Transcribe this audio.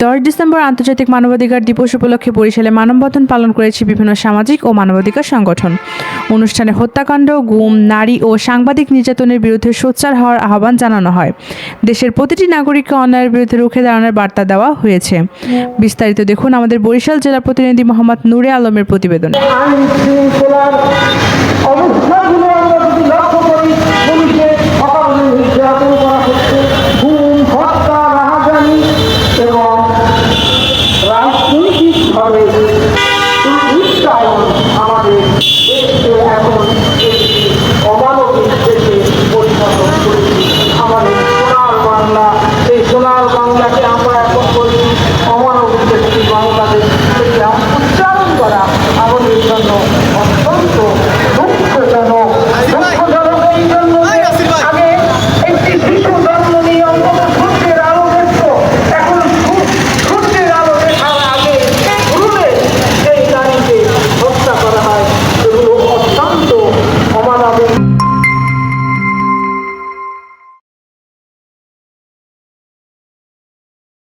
10 December আন্তর্জাতিক মানবাধিকার দিবস উপলক্ষে বরিশালে মানববন্ধন পালন করেছে বিভিন্ন সামাজিক ও মানবাধিকার সংগঠন। অনুষ্ঠানে হত্যাকাণ্ড, গুম, নারী ও সাংবাদিক নির্যাতনের বিরুদ্ধে সোচ্চার হওয়ার আহ্বান জানানো হয়। দেশের প্রতিটি নাগরিককে অন্যায়ের বিরুদ্ধে রুখে দাঁড়ানোর বার্তা দেওয়া হয়েছে। বিস্তারিত দেখুন আমাদের বরিশাল জেলা প্রতিনিধি মোহাম্মদ নূরে আলমের প্রতিবেদন। রাজনৈতিকভাবে আমাদের